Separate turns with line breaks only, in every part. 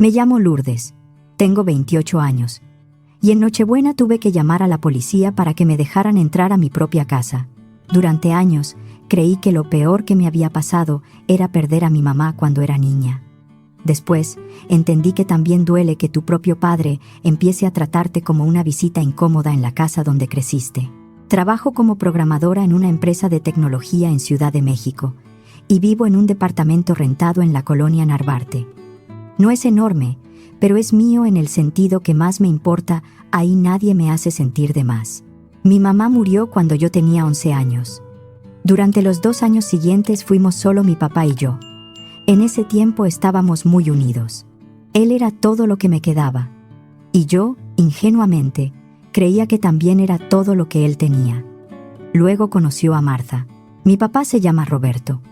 Me llamo Lourdes, tengo 28 años, y en Nochebuena tuve que llamar a la policía para que me dejaran entrar a mi propia casa. Durante años, creí que lo peor que me había pasado era perder a mi mamá cuando era niña. Después, entendí que también duele que tu propio padre empiece a tratarte como una visita incómoda en la casa donde creciste. Trabajo como programadora en una empresa de tecnología en Ciudad de México y vivo en un departamento rentado en la colonia Narvarte. No es enorme, pero es mío en el sentido que más me importa, ahí nadie me hace sentir de más. Mi mamá murió cuando yo tenía 11 años. Durante los 2 años siguientes fuimos solo mi papá y yo. En ese tiempo estábamos muy unidos. Él era todo lo que me quedaba. Y yo, ingenuamente, creía que también era todo lo que él tenía. Luego conoció a Martha. Mi papá se llama Roberto.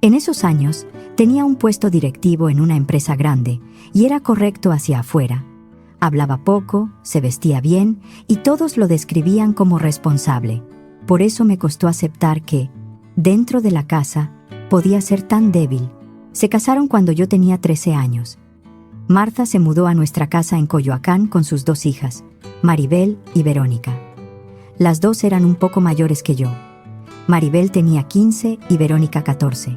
En esos años, tenía un puesto directivo en una empresa grande y era correcto hacia afuera. Hablaba poco, se vestía bien y todos lo describían como responsable. Por eso me costó aceptar que, dentro de la casa, podía ser tan débil. Se casaron cuando yo tenía 13 años. Martha se mudó a nuestra casa en Coyoacán con sus 2 hijas, Maribel y Verónica. Las 2 eran un poco mayores que yo. Maribel tenía 15 y Verónica 14.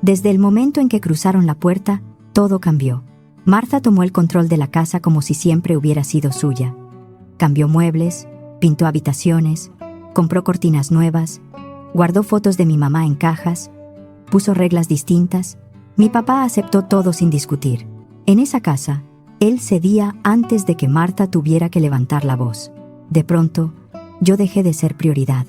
Desde el momento en que cruzaron la puerta, todo cambió. Martha tomó el control de la casa como si siempre hubiera sido suya. Cambió muebles, pintó habitaciones, compró cortinas nuevas, guardó fotos de mi mamá en cajas, puso reglas distintas. Mi papá aceptó todo sin discutir. En esa casa, él cedía antes de que Martha tuviera que levantar la voz. De pronto, yo dejé de ser prioridad.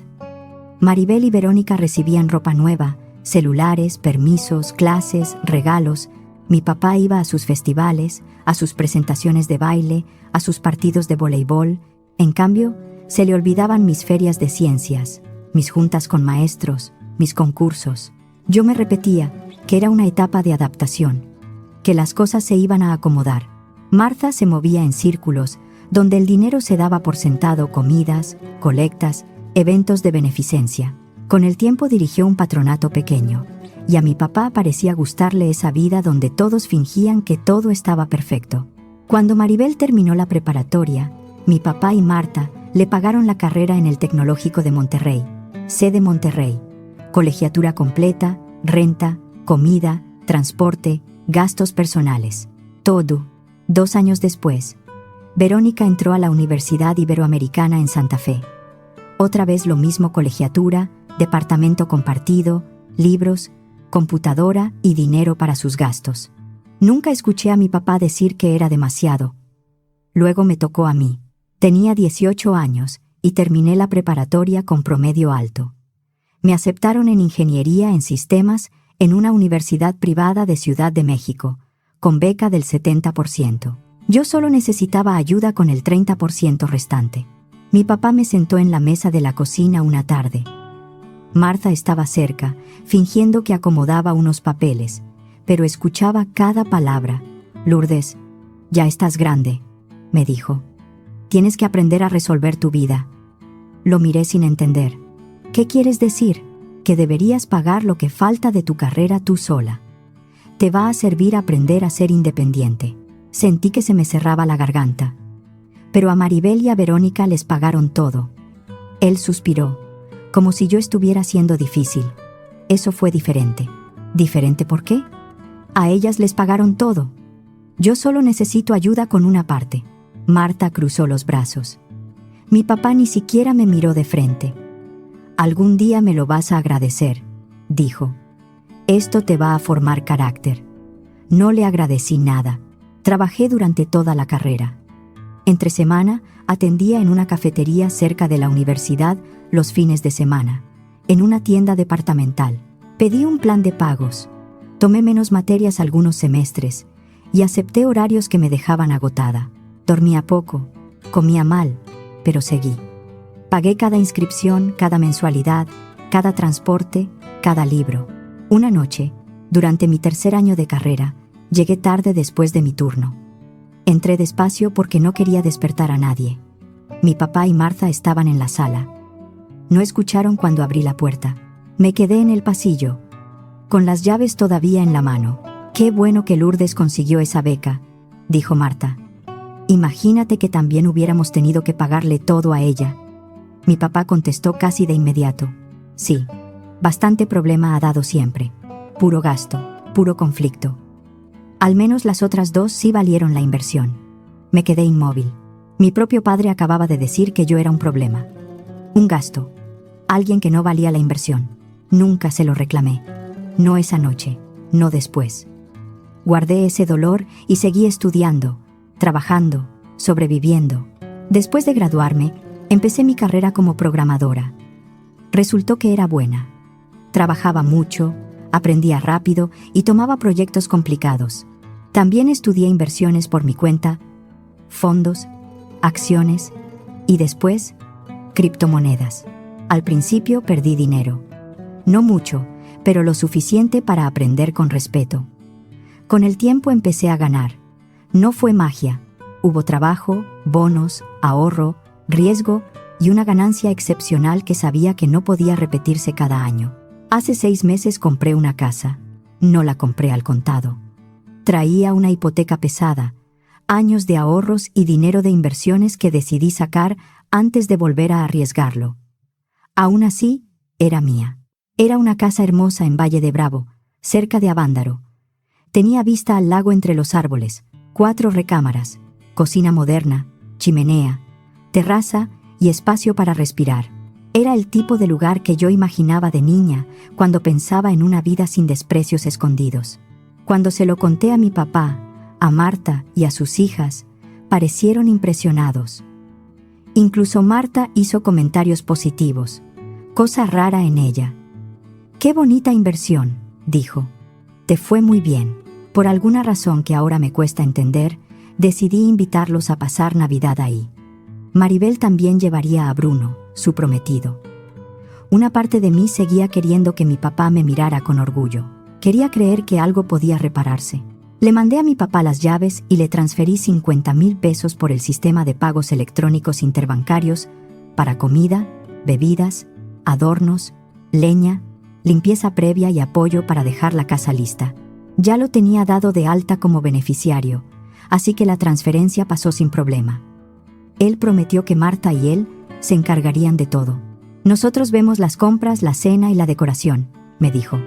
Maribel y Verónica recibían ropa nueva, celulares, permisos, clases, regalos. Mi papá iba a sus festivales, a sus presentaciones de baile, a sus partidos de voleibol. En cambio, se le olvidaban mis ferias de ciencias, mis juntas con maestros, mis concursos. Yo me repetía que era una etapa de adaptación, que las cosas se iban a acomodar. Martha se movía en círculos, donde el dinero se daba por sentado, comidas, colectas, eventos de beneficencia. Con el tiempo dirigió un patronato pequeño, y a mi papá parecía gustarle esa vida donde todos fingían que todo estaba perfecto. Cuando Maribel terminó la preparatoria, mi papá y Martha le pagaron la carrera en el Tecnológico de Monterrey, sede Monterrey, colegiatura completa, renta, comida, transporte, gastos personales, todo. 2 años después, Verónica entró a la Universidad Iberoamericana en Santa Fe. Otra vez lo mismo: colegiatura, departamento compartido, libros, computadora y dinero para sus gastos. Nunca escuché a mi papá decir que era demasiado. Luego me tocó a mí. Tenía 18 años y terminé la preparatoria con promedio alto. Me aceptaron en ingeniería en sistemas en una universidad privada de Ciudad de México, con beca del 70%. Yo solo necesitaba ayuda con el 30% restante. Mi papá me sentó en la mesa de la cocina una tarde. Martha estaba cerca, fingiendo que acomodaba unos papeles, pero escuchaba cada palabra. Lourdes, ya estás grande, me dijo. Tienes que aprender a resolver tu vida. Lo miré sin entender. ¿Qué quieres decir? Que deberías pagar lo que falta de tu carrera tú sola. Te va a servir aprender a ser independiente. Sentí que se me cerraba la garganta. Pero a Maribel y a Verónica les pagaron todo. Él suspiró, como si yo estuviera siendo difícil. Eso fue diferente. ¿Diferente por qué? A ellas les pagaron todo. Yo solo necesito ayuda con una parte. Martha cruzó los brazos. Mi papá ni siquiera me miró de frente. Algún día me lo vas a agradecer, dijo. Esto te va a formar carácter. No le agradecí nada. Trabajé durante toda la carrera. Entre semana, atendía en una cafetería cerca de la universidad los fines de semana, en una tienda departamental. Pedí un plan de pagos. Tomé menos materias algunos semestres y acepté horarios que me dejaban agotada. Dormía poco, comía mal, pero seguí. Pagué cada inscripción, cada mensualidad, cada transporte, cada libro. Una noche, durante mi 3er año de carrera, llegué tarde después de mi turno. Entré despacio porque no quería despertar a nadie. Mi papá y Martha estaban en la sala. No escucharon cuando abrí la puerta. Me quedé en el pasillo, con las llaves todavía en la mano. Qué bueno que Lourdes consiguió esa beca, dijo Marta. Imagínate que también hubiéramos tenido que pagarle todo a ella. Mi papá contestó casi de inmediato. Sí, bastante problema ha dado siempre. Puro gasto, puro conflicto. Al menos las otras dos sí valieron la inversión. Me quedé inmóvil. Mi propio padre acababa de decir que yo era un problema. Un gasto. Alguien que no valía la inversión. Nunca se lo reclamé. No esa noche, no después. Guardé ese dolor y seguí estudiando, trabajando, sobreviviendo. Después de graduarme, empecé mi carrera como programadora. Resultó que era buena. Trabajaba mucho, aprendía rápido y tomaba proyectos complicados. También estudié inversiones por mi cuenta, fondos, acciones y después, criptomonedas. Al principio perdí dinero. No mucho, pero lo suficiente para aprender con respeto. Con el tiempo empecé a ganar. No fue magia. Hubo trabajo, bonos, ahorro, riesgo y una ganancia excepcional que sabía que no podía repetirse cada año. Hace 6 meses compré una casa. No la compré al contado. Traía una hipoteca pesada, años de ahorros y dinero de inversiones que decidí sacar antes de volver a arriesgarlo. Aún así, era mía. Era una casa hermosa en Valle de Bravo, cerca de Avándaro. Tenía vista al lago entre los árboles, 4 recámaras, cocina moderna, chimenea, terraza y espacio para respirar. Era el tipo de lugar que yo imaginaba de niña cuando pensaba en una vida sin desprecios escondidos. Cuando se lo conté a mi papá, a Marta y a sus hijas, parecieron impresionados. Incluso Marta hizo comentarios positivos, cosa rara en ella. «Qué bonita inversión», dijo. «Te fue muy bien». Por alguna razón que ahora me cuesta entender, decidí invitarlos a pasar Navidad ahí. Maribel también llevaría a Bruno, su prometido. Una parte de mí seguía queriendo que mi papá me mirara con orgullo. Quería creer que algo podía repararse. Le mandé a mi papá las llaves y le transferí 50,000 pesos por el sistema de pagos electrónicos interbancarios para comida, bebidas, adornos, leña, limpieza previa y apoyo para dejar la casa lista. Ya lo tenía dado de alta como beneficiario, así que la transferencia pasó sin problema. Él prometió que Marta y él se encargarían de todo. «Nosotros vemos las compras, la cena y la decoración», me dijo.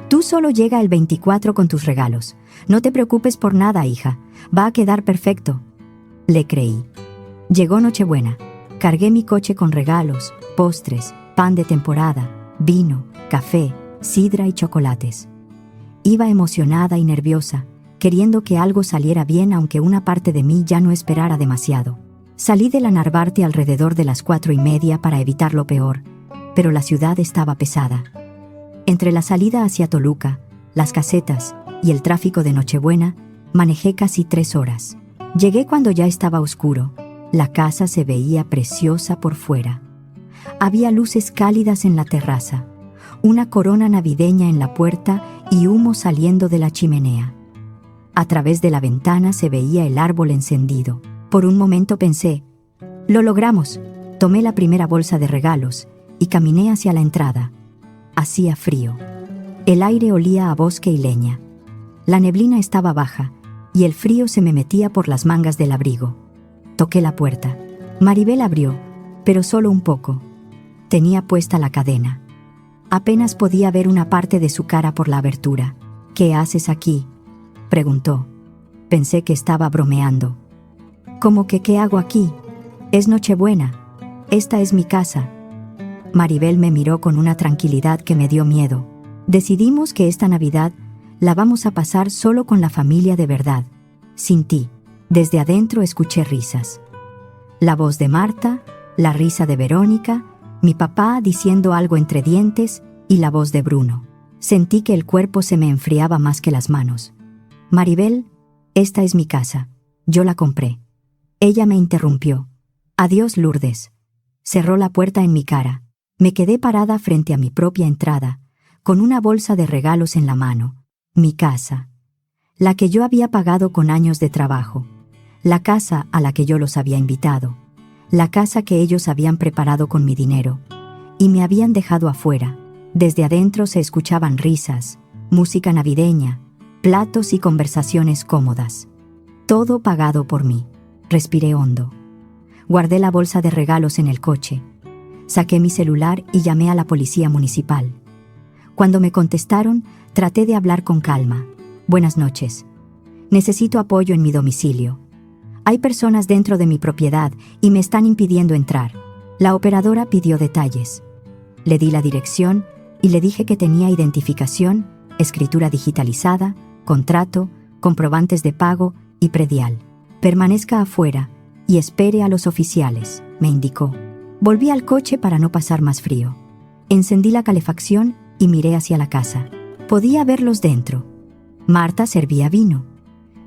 «Tú solo llega el 24 con tus regalos. No te preocupes por nada, hija. Va a quedar perfecto». Le creí. Llegó Nochebuena. Cargué mi coche con regalos, postres, pan de temporada, vino, café, sidra y chocolates. Iba emocionada y nerviosa, queriendo que algo saliera bien aunque una parte de mí ya no esperara demasiado. Salí de la Narvarte alrededor de las 4:30 para evitar lo peor, pero la ciudad estaba pesada. Entre la salida hacia Toluca, las casetas y el tráfico de Nochebuena, manejé casi 3 horas. Llegué cuando ya estaba oscuro. La casa se veía preciosa por fuera. Había luces cálidas en la terraza, una corona navideña en la puerta y humo saliendo de la chimenea. A través de la ventana se veía el árbol encendido. Por un momento pensé, «Lo logramos». Tomé la primera bolsa de regalos y caminé hacia la entrada. Hacía frío. El aire olía a bosque y leña. La neblina estaba baja y el frío se me metía por las mangas del abrigo. Toqué la puerta. Maribel abrió, pero solo un poco. Tenía puesta la cadena. Apenas podía ver una parte de su cara por la abertura. «¿Qué haces aquí?», preguntó. Pensé que estaba bromeando. «¿Cómo que qué hago aquí? Es Nochebuena. Esta es mi casa». Maribel me miró con una tranquilidad que me dio miedo. «Decidimos que esta Navidad la vamos a pasar solo con la familia de verdad, sin ti». Desde adentro escuché risas. La voz de Marta, la risa de Verónica, mi papá diciendo algo entre dientes y la voz de Bruno. Sentí que el cuerpo se me enfriaba más que las manos. «Maribel, esta es mi casa. Yo la compré». Ella me interrumpió. «Adiós, Lourdes». Cerró la puerta en mi cara. Me quedé parada frente a mi propia entrada, con una bolsa de regalos en la mano. Mi casa. La que yo había pagado con años de trabajo. La casa a la que yo los había invitado. La casa que ellos habían preparado con mi dinero. Y me habían dejado afuera. Desde adentro se escuchaban risas, música navideña, platos y conversaciones cómodas. Todo pagado por mí. Respiré hondo. Guardé la bolsa de regalos en el coche. Saqué mi celular y llamé a la policía municipal. Cuando me contestaron, traté de hablar con calma. Buenas noches. Necesito apoyo en mi domicilio. Hay personas dentro de mi propiedad y me están impidiendo entrar. La operadora pidió detalles. Le di la dirección y le dije que tenía identificación, escritura digitalizada, contrato, comprobantes de pago y predial. Permanezca afuera y espere a los oficiales, me indicó. Volví al coche para no pasar más frío. Encendí la calefacción y miré hacia la casa. Podía verlos dentro. Marta servía vino.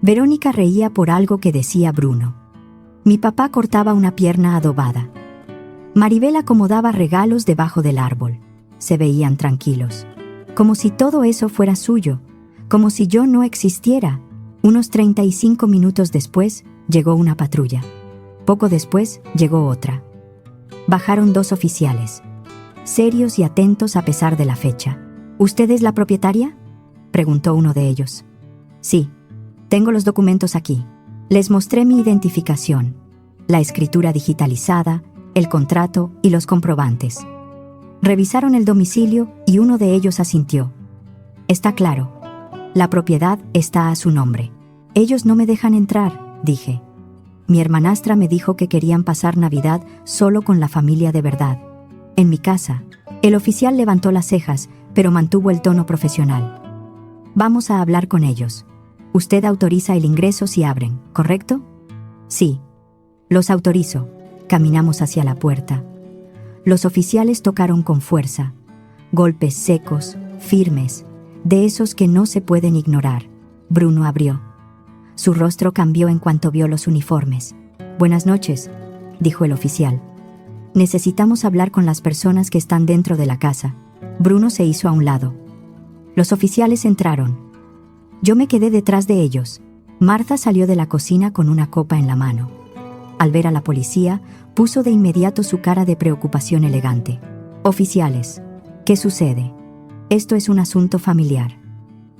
Verónica reía por algo que decía Bruno. Mi papá cortaba una pierna adobada. Maribel acomodaba regalos debajo del árbol. Se veían tranquilos. Como si todo eso fuera suyo. Como si yo no existiera. Unos 35 minutos después, llegó una patrulla. Poco después, llegó otra. Bajaron 2 oficiales. Serios y atentos a pesar de la fecha. ¿Usted es la propietaria?, preguntó uno de ellos. Sí, tengo los documentos aquí. Les mostré mi identificación, la escritura digitalizada, el contrato y los comprobantes. Revisaron el domicilio y uno de ellos asintió. Está claro. La propiedad está a su nombre. Ellos no me dejan entrar, dije. Mi hermanastra me dijo que querían pasar Navidad solo con la familia de verdad. En mi casa. El oficial levantó las cejas, pero mantuvo el tono profesional. Vamos a hablar con ellos. Usted autoriza el ingreso si abren, ¿correcto? Sí. Los autorizo. Caminamos hacia la puerta. Los oficiales tocaron con fuerza. Golpes secos, firmes, de esos que no se pueden ignorar. Bruno abrió. Su rostro cambió en cuanto vio los uniformes. Buenas noches, dijo el oficial. Necesitamos hablar con las personas que están dentro de la casa. Bruno se hizo a un lado. Los oficiales entraron. Yo me quedé detrás de ellos. Marta salió de la cocina con una copa en la mano. Al ver a la policía, puso de inmediato su cara de preocupación elegante. Oficiales, ¿qué sucede? Esto es un asunto familiar.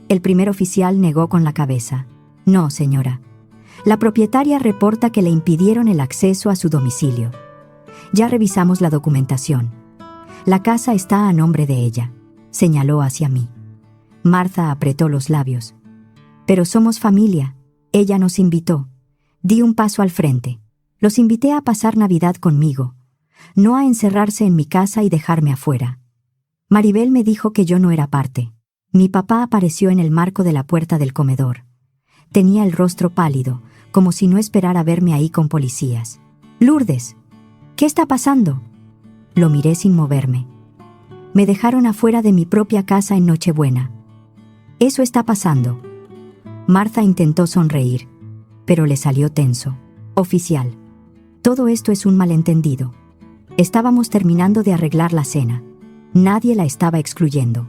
El primer oficial negó con la cabeza. No, señora. La propietaria reporta que le impidieron el acceso a su domicilio. Ya revisamos la documentación. La casa está a nombre de ella, señaló hacia mí. Marta apretó los labios. Pero somos familia. Ella nos invitó. Di un paso al frente. Los invité a pasar Navidad conmigo, no a encerrarse en mi casa y dejarme afuera. Maribel me dijo que yo no era parte. Mi papá apareció en el marco de la puerta del comedor. Tenía el rostro pálido, como si no esperara verme ahí con policías. Lourdes, ¿qué está pasando? Lo miré sin moverme. Me dejaron afuera de mi propia casa en Nochebuena. Eso está pasando. Marta intentó sonreír, pero le salió tenso. Oficial, todo esto es un malentendido. Estábamos terminando de arreglar la cena. Nadie la estaba excluyendo.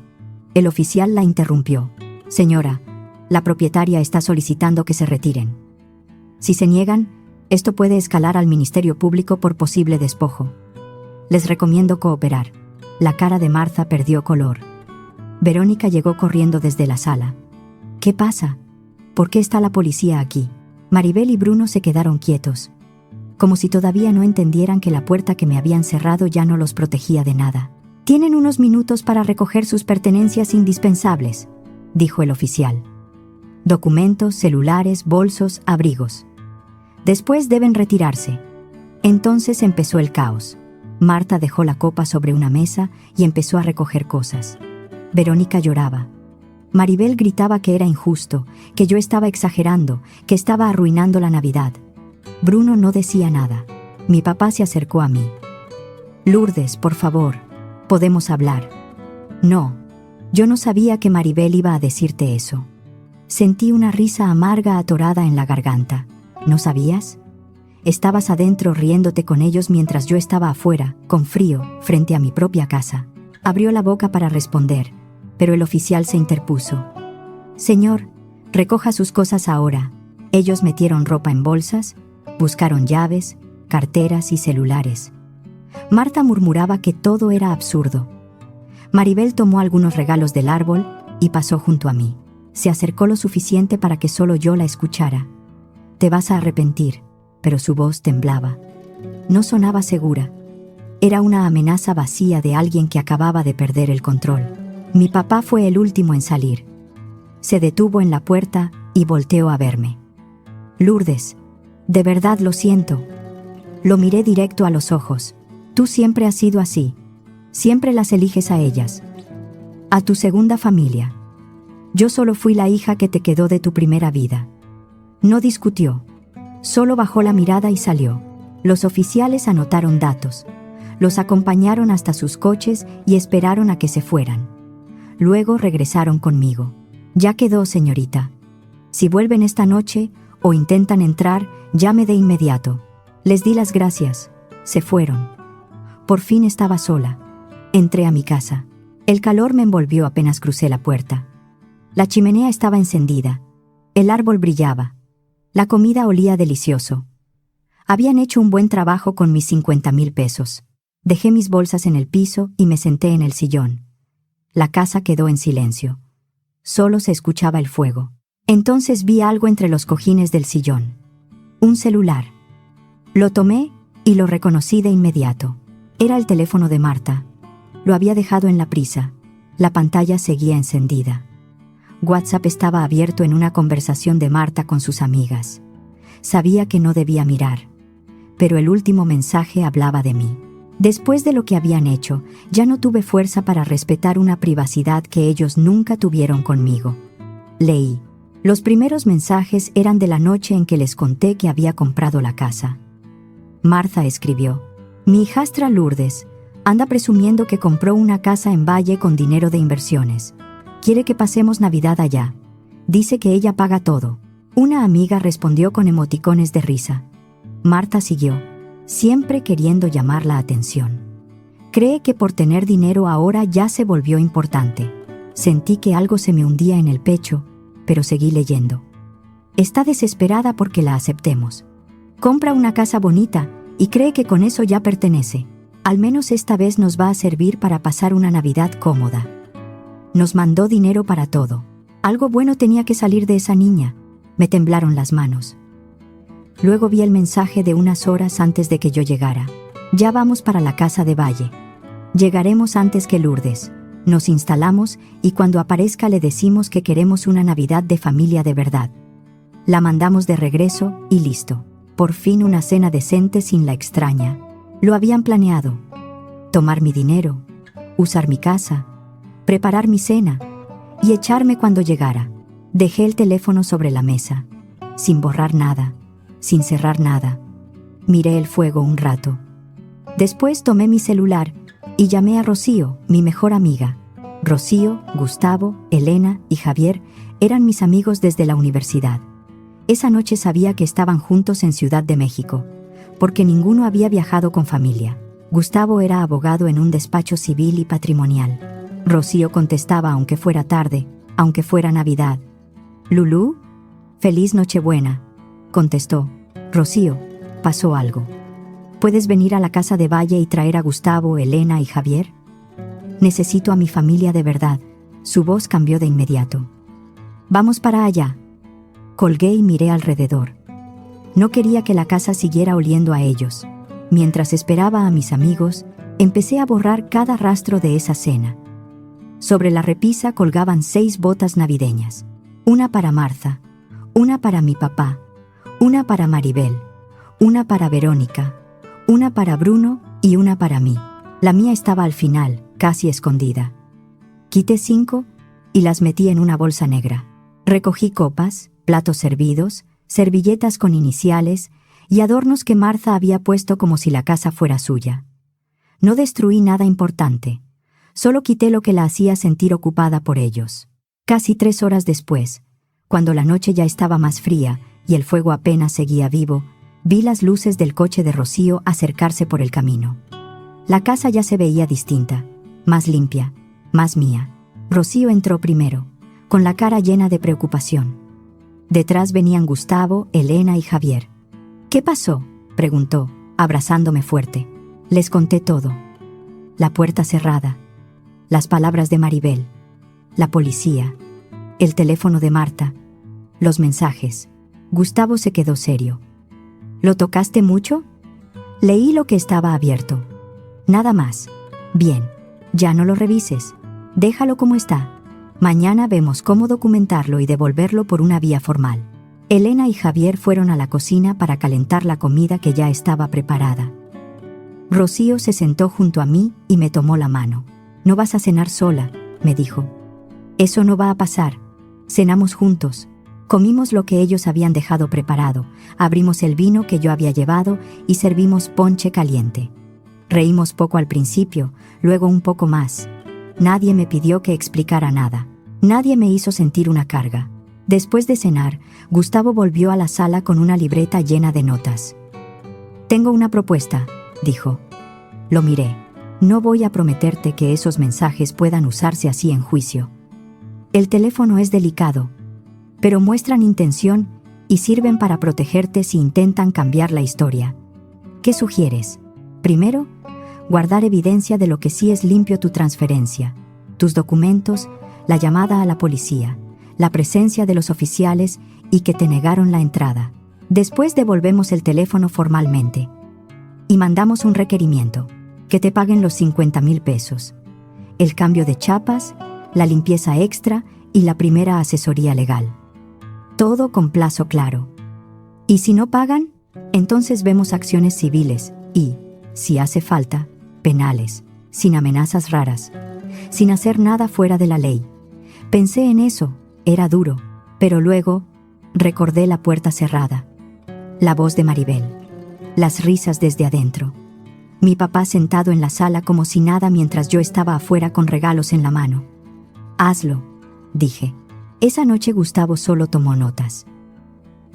El oficial la interrumpió. Señora, la propietaria está solicitando que se retiren. Si se niegan, esto puede escalar al Ministerio Público por posible despojo. Les recomiendo cooperar. La cara de Marta perdió color. Verónica llegó corriendo desde la sala. ¿Qué pasa? ¿Por qué está la policía aquí? Maribel y Bruno se quedaron quietos, como si todavía no entendieran que la puerta que me habían cerrado ya no los protegía de nada. Tienen unos minutos para recoger sus pertenencias indispensables, dijo el oficial. Documentos, celulares, bolsos, abrigos. Después deben retirarse. Entonces empezó el caos. Marta dejó la copa sobre una mesa y empezó a recoger cosas. Verónica lloraba. Maribel gritaba que era injusto, que yo estaba exagerando, que estaba arruinando la Navidad. Bruno no decía nada. Mi papá se acercó a mí. Lourdes, por favor, podemos hablar. No, yo no sabía que Maribel iba a decirte eso. Sentí una risa amarga atorada en la garganta. ¿No sabías? Estabas adentro riéndote con ellos mientras yo estaba afuera, con frío, frente a mi propia casa. Abrió la boca para responder, pero el oficial se interpuso. Señor, recoja sus cosas ahora. Ellos metieron ropa en bolsas, buscaron llaves, carteras y celulares. Marta murmuraba que todo era absurdo. Maribel tomó algunos regalos del árbol y pasó junto a mí. Se acercó lo suficiente para que solo yo la escuchara. Te vas a arrepentir, pero su voz temblaba. No sonaba segura. Era una amenaza vacía de alguien que acababa de perder el control. Mi papá fue el último en salir. Se detuvo en la puerta y volteó a verme. Lourdes, de verdad lo siento. Lo miré directo a los ojos. Tú siempre has sido así. Siempre las eliges a ellas. A tu segunda familia. Yo solo fui la hija que te quedó de tu primera vida. No discutió. Solo bajó la mirada y salió. Los oficiales anotaron datos. Los acompañaron hasta sus coches y esperaron a que se fueran. Luego regresaron conmigo. Ya quedó, señorita. Si vuelven esta noche o intentan entrar, llame de inmediato. Les di las gracias. Se fueron. Por fin estaba sola. Entré a mi casa. El calor me envolvió apenas crucé la puerta. La chimenea estaba encendida. El árbol brillaba. La comida olía delicioso. Habían hecho un buen trabajo con mis 50,000 pesos. Dejé mis bolsas en el piso y me senté en el sillón. La casa quedó en silencio. Solo se escuchaba el fuego. Entonces vi algo entre los cojines del sillón. Un celular. Lo tomé y lo reconocí de inmediato. Era el teléfono de Marta. Lo había dejado en la prisa. La pantalla seguía encendida. WhatsApp estaba abierto en una conversación de Marta con sus amigas. Sabía que no debía mirar, pero el último mensaje hablaba de mí. Después de lo que habían hecho, ya no tuve fuerza para respetar una privacidad que ellos nunca tuvieron conmigo. Leí. Los primeros mensajes eran de la noche en que les conté que había comprado la casa. Marta escribió: mi hijastra Lourdes anda presumiendo que compró una casa en Valle con dinero de inversiones. Quiere que pasemos Navidad allá. Dice que ella paga todo. Una amiga respondió con emoticones de risa. Marta siguió, siempre queriendo llamar la atención. Cree que por tener dinero ahora ya se volvió importante. Sentí que algo se me hundía en el pecho, pero seguí leyendo. Está desesperada porque la aceptemos. Compra una casa bonita y cree que con eso ya pertenece. Al menos esta vez nos va a servir para pasar una Navidad cómoda. Nos mandó dinero para todo. Algo bueno tenía que salir de esa niña. Me temblaron las manos. Luego vi el mensaje de unas horas antes de que yo llegara. Ya vamos para la casa de Valle. Llegaremos antes que Lourdes. Nos instalamos y cuando aparezca le decimos que queremos una Navidad de familia de verdad. La mandamos de regreso y listo. Por fin una cena decente sin la extraña. Lo habían planeado. Tomar mi dinero, usar mi casa, preparar mi cena y echarme cuando llegara. Dejé el teléfono sobre la mesa, sin borrar nada, sin cerrar nada. Miré el fuego un rato. Después tomé mi celular y llamé a Rocío, mi mejor amiga. Rocío, Gustavo, Elena y Javier eran mis amigos desde la universidad. Esa noche sabía que estaban juntos en Ciudad de México, porque ninguno había viajado con familia. Gustavo era abogado en un despacho civil y patrimonial. Rocío contestaba aunque fuera tarde, aunque fuera Navidad. «¿Lulú? Feliz Nochebuena», contestó. «Rocío, pasó algo. ¿Puedes venir a la casa de Valle y traer a Gustavo, Elena y Javier? Necesito a mi familia de verdad». Su voz cambió de inmediato. «Vamos para allá». Colgué y miré alrededor. No quería que la casa siguiera oliendo a ellos. Mientras esperaba a mis amigos, empecé a borrar cada rastro de esa cena. Sobre la repisa colgaban 6 botas navideñas. Una para Marta, una para mi papá, una para Maribel, una para Verónica, una para Bruno y una para mí. La mía estaba al final, casi escondida. Quité 5 y las metí en una bolsa negra. Recogí copas, platos servidos, servilletas con iniciales y adornos que Marta había puesto como si la casa fuera suya. No destruí nada importante. Solo quité lo que la hacía sentir ocupada por ellos. Casi 3 horas después, cuando la noche ya estaba más fría y el fuego apenas seguía vivo, vi las luces del coche de Rocío acercarse por el camino. La casa ya se veía distinta, más limpia, más mía. Rocío entró primero, con la cara llena de preocupación. Detrás venían Gustavo, Elena y Javier. «¿Qué pasó?», preguntó, abrazándome fuerte. Les conté todo. La puerta cerrada, las palabras de Maribel, la policía, el teléfono de Marta, los mensajes. Gustavo se quedó serio. ¿Lo tocaste mucho? Leí lo que estaba abierto. Nada más. Bien, ya no lo revises. Déjalo como está. Mañana vemos cómo documentarlo y devolverlo por una vía formal. Elena y Javier fueron a la cocina para calentar la comida que ya estaba preparada. Rocío se sentó junto a mí y me tomó la mano. «No vas a cenar sola», me dijo. «Eso no va a pasar. Cenamos juntos». Comimos lo que ellos habían dejado preparado, abrimos el vino que yo había llevado y servimos ponche caliente. Reímos poco al principio, luego un poco más. Nadie me pidió que explicara nada. Nadie me hizo sentir una carga. Después de cenar, Gustavo volvió a la sala con una libreta llena de notas. «Tengo una propuesta», dijo. Lo miré. «No voy a prometerte que esos mensajes puedan usarse así en juicio. El teléfono es delicado, pero muestran intención y sirven para protegerte si intentan cambiar la historia. ¿Qué sugieres? Primero, guardar evidencia de lo que sí es limpio tu transferencia, tus documentos, la llamada a la policía, la presencia de los oficiales y que te negaron la entrada. Después devolvemos el teléfono formalmente y mandamos un requerimiento, que te paguen los 50,000 pesos, el cambio de chapas, la limpieza extra y la primera asesoría legal. Todo con plazo claro. Y si no pagan, entonces vemos acciones civiles y, si hace falta, penales, sin amenazas raras, sin hacer nada fuera de la ley. Pensé en eso, era duro, pero luego recordé la puerta cerrada, la voz de Maribel, las risas desde adentro, mi papá sentado en la sala como si nada mientras yo estaba afuera con regalos en la mano. «Hazlo», dije. Esa noche Gustavo solo tomó notas.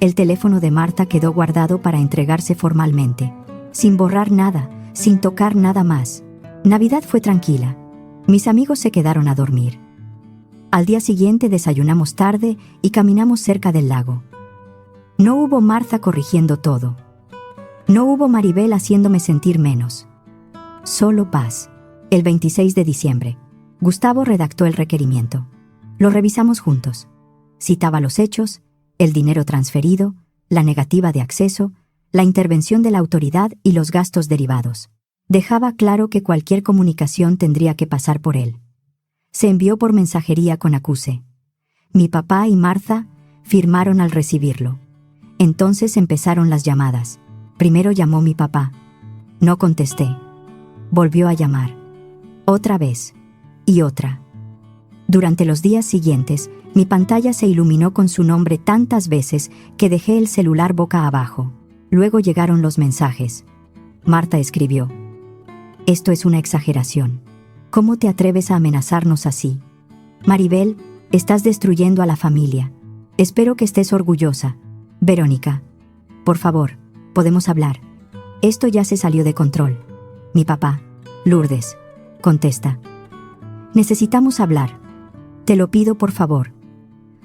El teléfono de Marta quedó guardado para entregarse formalmente, sin borrar nada, sin tocar nada más. Navidad fue tranquila. Mis amigos se quedaron a dormir. Al día siguiente desayunamos tarde y caminamos cerca del lago. No hubo Marta corrigiendo todo. No hubo Maribel haciéndome sentir menos. Solo paz. El 26 de diciembre, Gustavo redactó el requerimiento. Lo revisamos juntos. Citaba los hechos, el dinero transferido, la negativa de acceso, la intervención de la autoridad y los gastos derivados. Dejaba claro que cualquier comunicación tendría que pasar por él. Se envió por mensajería con acuse. Mi papá y Marta firmaron al recibirlo. Entonces empezaron las llamadas. Primero llamó mi papá. No contesté. Volvió a llamar. Otra vez. Y otra. Durante los días siguientes, mi pantalla se iluminó con su nombre tantas veces que dejé el celular boca abajo. Luego llegaron los mensajes. Marta escribió: «Esto es una exageración. ¿Cómo te atreves a amenazarnos así? Maribel, estás destruyendo a la familia. Espero que estés orgullosa. Verónica, por favor, podemos hablar. Esto ya se salió de control. Mi papá, Lourdes, contesta. Necesitamos hablar. Te lo pido por favor».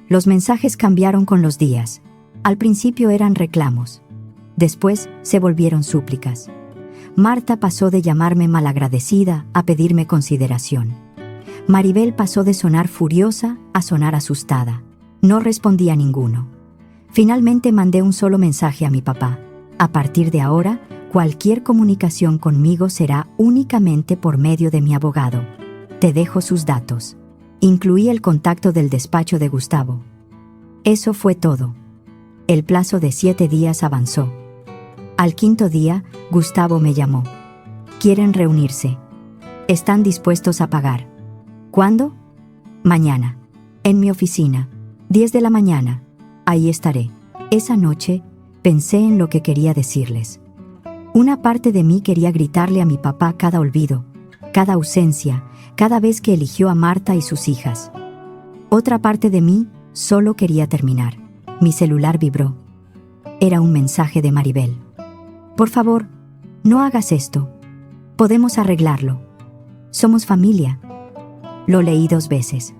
Los mensajes cambiaron con los días. Al principio eran reclamos. Después se volvieron súplicas. Marta pasó de llamarme malagradecida a pedirme consideración. Maribel pasó de sonar furiosa a sonar asustada. No respondía a ninguno. Finalmente mandé un solo mensaje a mi papá. A partir de ahora, cualquier comunicación conmigo será únicamente por medio de mi abogado. Te dejo sus datos. Incluí el contacto del despacho de Gustavo. Eso fue todo. El plazo de 7 días avanzó. Al 5.º día, Gustavo me llamó. Quieren reunirse. Están dispuestos a pagar. ¿Cuándo? Mañana. En mi oficina. 10 de la mañana. Ahí estaré. Esa noche, pensé en lo que quería decirles. Una parte de mí quería gritarle a mi papá cada olvido, cada ausencia, cada vez que eligió a Marta y sus hijas. Otra parte de mí solo quería terminar. Mi celular vibró. Era un mensaje de Maribel. «Por favor, no hagas esto. Podemos arreglarlo. Somos familia». Lo leí 2 veces.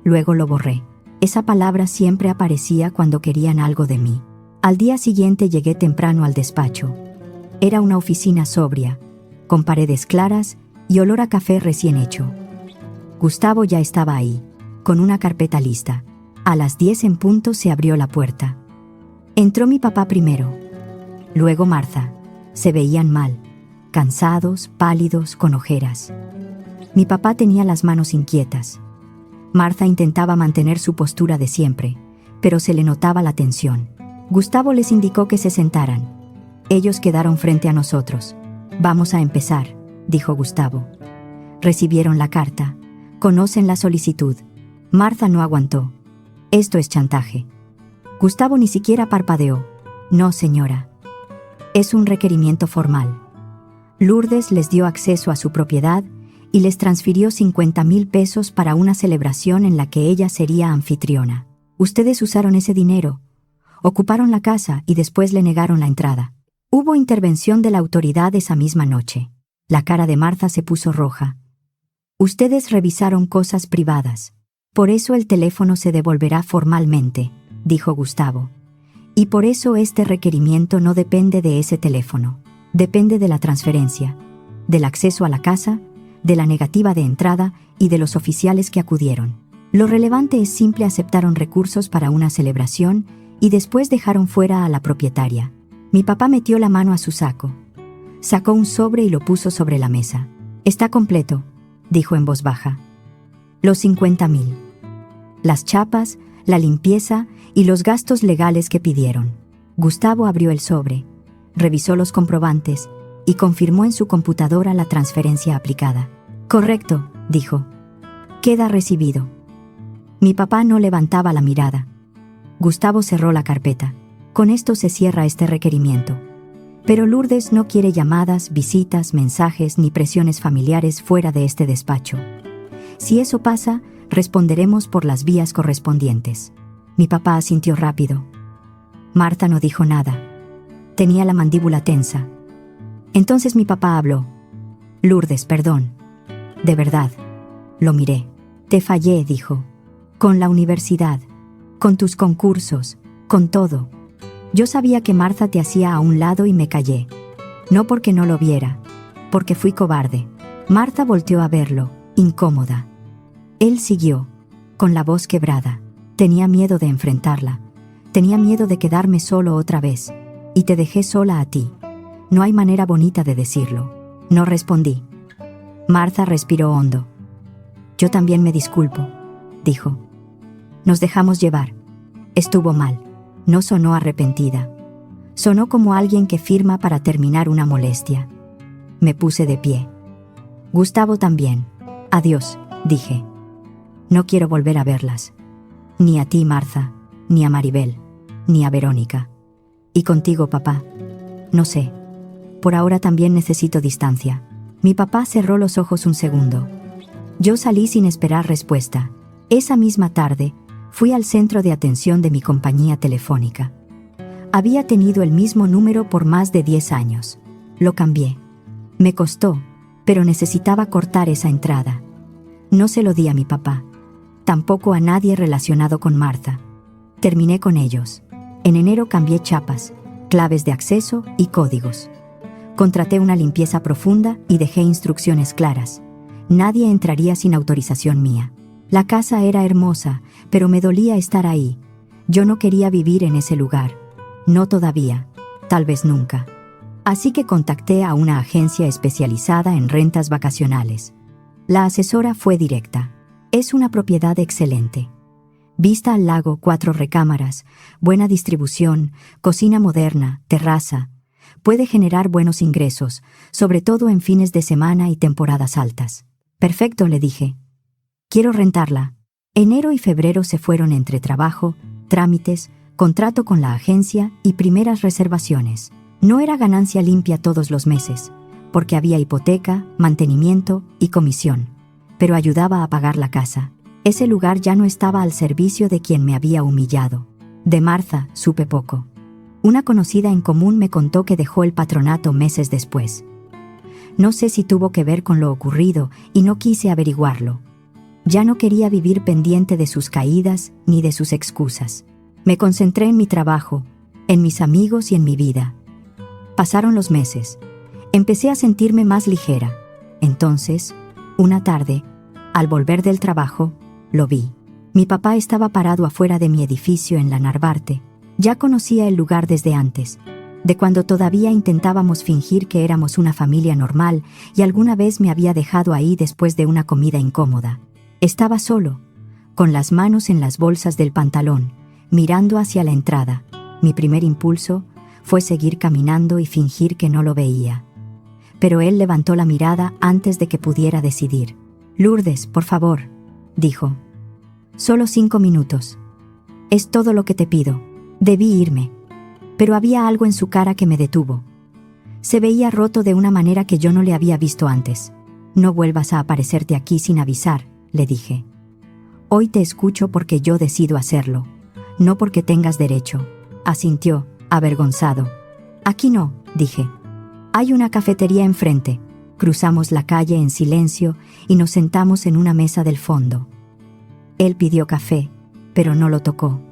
Luego lo borré. Esa palabra siempre aparecía cuando querían algo de mí. Al día siguiente llegué temprano al despacho. Era una oficina sobria, con paredes claras y olor a café recién hecho. Gustavo ya estaba ahí, con una carpeta lista. A las 10 en punto se abrió la puerta. Entró mi papá primero, luego Martha. Se veían mal, cansados, pálidos, con ojeras. Mi papá tenía las manos inquietas. Martha intentaba mantener su postura de siempre, pero se le notaba la tensión. Gustavo les indicó que se sentaran. Ellos quedaron frente a nosotros. «Vamos a empezar», dijo Gustavo. Recibieron la carta. Conocen la solicitud. Martha no aguantó. «Esto es chantaje». Gustavo ni siquiera parpadeó. «No, señora. Es un requerimiento formal». Lourdes les dio acceso a su propiedad y les transfirió 50,000 pesos para una celebración en la que ella sería anfitriona. Ustedes usaron ese dinero, ocuparon la casa y después le negaron la entrada. Hubo intervención de la autoridad esa misma noche. La cara de Martha se puso roja. Ustedes revisaron cosas privadas. Por eso el teléfono se devolverá formalmente, dijo Gustavo. Y por eso este requerimiento no depende de ese teléfono. Depende de la transferencia, del acceso a la casa, de la negativa de entrada y de los oficiales que acudieron. Lo relevante es simple: aceptaron recursos para una celebración y después dejaron fuera a la propietaria. Mi papá metió la mano a su saco. Sacó un sobre y lo puso sobre la mesa. «Está completo», dijo en voz baja. «Los 50,000. Las chapas, la limpieza y los gastos legales que pidieron». Gustavo abrió el sobre, revisó los comprobantes y confirmó en su computadora la transferencia aplicada. «Correcto», dijo. «Queda recibido». Mi papá no levantaba la mirada. Gustavo cerró la carpeta. «Con esto se cierra este requerimiento. Pero Lourdes no quiere llamadas, visitas, mensajes ni presiones familiares fuera de este despacho. Si eso pasa, responderemos por las vías correspondientes». Mi papá asintió rápido. Martha no dijo nada. Tenía la mandíbula tensa. Entonces mi papá habló. «Lourdes, perdón. De verdad». Lo miré. «Te fallé», dijo. «Con la universidad, con tus concursos, con todo. Yo sabía que Martha te hacía a un lado y me callé. No porque no lo viera, porque fui cobarde». Martha volteó a verlo, incómoda. Él siguió, con la voz quebrada. «Tenía miedo de enfrentarla. Tenía miedo de quedarme solo otra vez. Y te dejé sola a ti. No hay manera bonita de decirlo». No respondí. Martha respiró hondo. «Yo también me disculpo», dijo. «Nos dejamos llevar. Estuvo mal». No sonó arrepentida. Sonó como alguien que firma para terminar una molestia. Me puse de pie. «Gustavo también. Adiós», dije. «No quiero volver a verlas. Ni a ti, Martha, ni a Maribel, ni a Verónica. Y contigo, papá. No sé. Por ahora también necesito distancia». Mi papá cerró los ojos un segundo. Yo salí sin esperar respuesta. Esa misma tarde, fui al centro de atención de mi compañía telefónica. Había tenido el mismo número por más de 10 años. Lo cambié. Me costó, pero necesitaba cortar esa entrada. No se lo di a mi papá. Tampoco a nadie relacionado con Martha. Terminé con ellos. En enero cambié chapas, claves de acceso y códigos. Contraté una limpieza profunda y dejé instrucciones claras. Nadie entraría sin autorización mía. La casa era hermosa, pero me dolía estar ahí. Yo no quería vivir en ese lugar. No todavía. Tal vez nunca. Así que contacté a una agencia especializada en rentas vacacionales. La asesora fue directa. «Es una propiedad excelente. Vista al lago, 4 recámaras, buena distribución, cocina moderna, terraza. Puede generar buenos ingresos, sobre todo en fines de semana y temporadas altas». «Perfecto», le dije. «Quiero rentarla». Enero y febrero se fueron entre trabajo, trámites, contrato con la agencia y primeras reservaciones. No era ganancia limpia todos los meses, porque había hipoteca, mantenimiento y comisión, pero ayudaba a pagar la casa. Ese lugar ya no estaba al servicio de quien me había humillado. De Martha supe poco. Una conocida en común me contó que dejó el patronato meses después. No sé si tuvo que ver con lo ocurrido y no quise averiguarlo. Ya no quería vivir pendiente de sus caídas ni de sus excusas. Me concentré en mi trabajo, en mis amigos y en mi vida. Pasaron los meses. Empecé a sentirme más ligera. Entonces, una tarde, al volver del trabajo, lo vi. Mi papá estaba parado afuera de mi edificio en la Narvarte, Ya conocía el lugar desde antes, de cuando todavía intentábamos fingir que éramos una familia normal y alguna vez me había dejado ahí después de una comida incómoda. Estaba solo, con las manos en las bolsas del pantalón, mirando hacia la entrada. Mi primer impulso fue seguir caminando y fingir que no lo veía. Pero él levantó la mirada antes de que pudiera decidir. «Lourdes, por favor», dijo. «Solo 5 minutos. Es todo lo que te pido». Debí irme, pero había algo en su cara que me detuvo. Se veía roto de una manera que yo no le había visto antes. «No vuelvas a aparecerte aquí sin avisar», le dije. «Hoy te escucho porque yo decido hacerlo, no porque tengas derecho», asintió, avergonzado. «Aquí no», dije. «Hay una cafetería enfrente». Cruzamos la calle en silencio y nos sentamos en una mesa del fondo. Él pidió café, pero no lo tocó.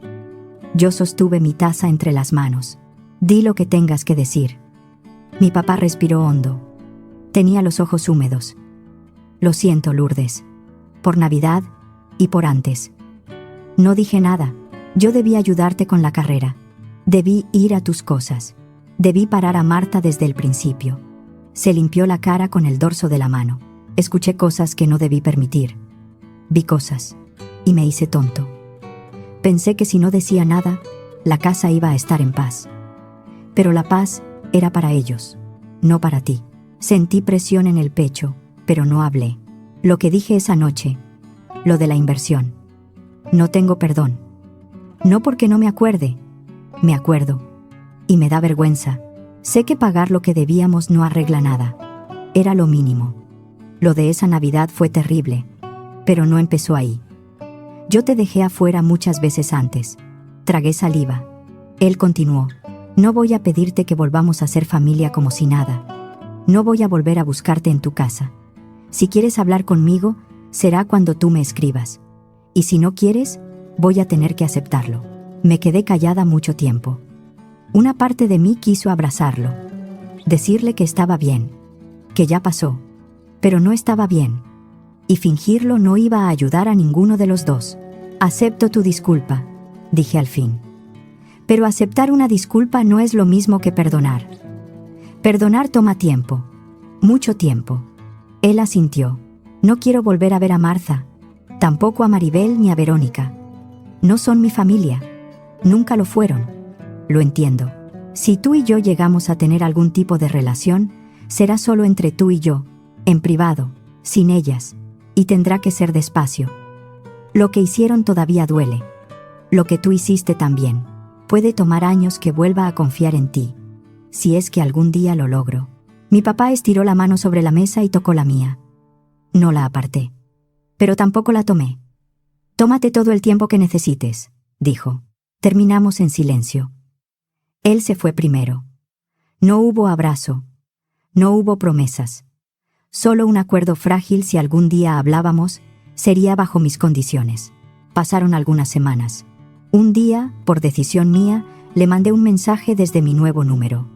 Yo sostuve mi taza entre las manos. «Di lo que tengas que decir». Mi papá respiró hondo. Tenía los ojos húmedos. «Lo siento, Lourdes. Por Navidad y por antes. No dije nada. Yo debí ayudarte con la carrera. Debí ir a tus cosas. Debí parar a Marta desde el principio». Se limpió la cara con el dorso de la mano. «Escuché cosas que no debí permitir. Vi cosas. Y me hice tonto. Pensé que si no decía nada, la casa iba a estar en paz. Pero la paz era para ellos, no para ti». Sentí presión en el pecho, pero no hablé. Lo que dije esa noche, lo de la inversión. No tengo perdón. No porque no me acuerde. Me acuerdo. Y me da vergüenza. Sé que pagar lo que debíamos no arregla nada. Era lo mínimo. Lo de esa Navidad fue terrible, pero no empezó ahí. Yo te dejé afuera muchas veces antes. Tragué saliva. Él continuó. «No voy a pedirte que volvamos a ser familia como si nada. No voy a volver a buscarte en tu casa. Si quieres hablar conmigo, será cuando tú me escribas. Y si no quieres, voy a tener que aceptarlo». Me quedé callada mucho tiempo. Una parte de mí quiso abrazarlo, decirle que estaba bien, que ya pasó, pero no estaba bien. Y fingirlo no iba a ayudar a ninguno de los dos. «Acepto tu disculpa», dije al fin. Pero aceptar una disculpa no es lo mismo que perdonar. Perdonar toma tiempo, mucho tiempo. Él asintió. «No quiero volver a ver a Marta, tampoco a Maribel ni a Verónica. No son mi familia, nunca lo fueron. Lo entiendo. Si tú y yo llegamos a tener algún tipo de relación, será solo entre tú y yo, en privado, sin ellas, y tendrá que ser despacio. Lo que hicieron todavía duele. Lo que tú hiciste también. Puede tomar años que vuelva a confiar en ti, si es que algún día lo logro». Mi papá estiró la mano sobre la mesa y tocó la mía. No la aparté, pero tampoco la tomé. «Tómate todo el tiempo que necesites», dijo. Terminamos en silencio. Él se fue primero. No hubo abrazo. No hubo promesas. Solo un acuerdo frágil. Si algún día hablábamos, sería bajo mis condiciones. Pasaron algunas semanas. Un día, por decisión mía, le mandé un mensaje desde mi nuevo número.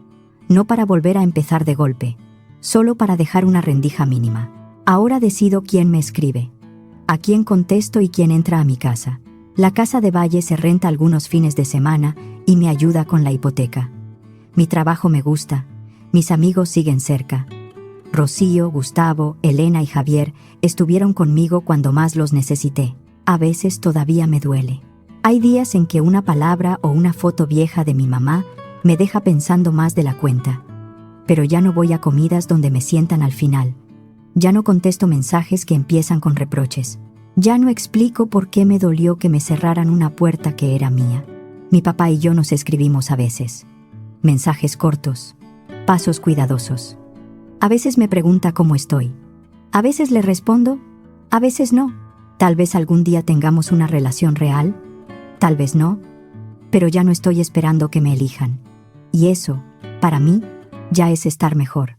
No para volver a empezar de golpe, solo para dejar una rendija mínima. Ahora decido quién me escribe, a quién contesto y quién entra a mi casa. La casa de Valle se renta algunos fines de semana y me ayuda con la hipoteca. Mi trabajo me gusta, mis amigos siguen cerca. Rocío, Gustavo, Elena y Javier estuvieron conmigo cuando más los necesité. A veces todavía me duele. Hay días en que una palabra o una foto vieja de mi mamá me deja pensando más de la cuenta. Pero ya no voy a comidas donde me sientan al final. Ya no contesto mensajes que empiezan con reproches. Ya no explico por qué me dolió que me cerraran una puerta que era mía. Mi papá y yo nos escribimos a veces. Mensajes cortos, pasos cuidadosos. A veces me pregunta cómo estoy. A veces le respondo, a veces no. Tal vez algún día tengamos una relación real, tal vez no, pero ya no estoy esperando que me elijan. Y eso, para mí, ya es estar mejor.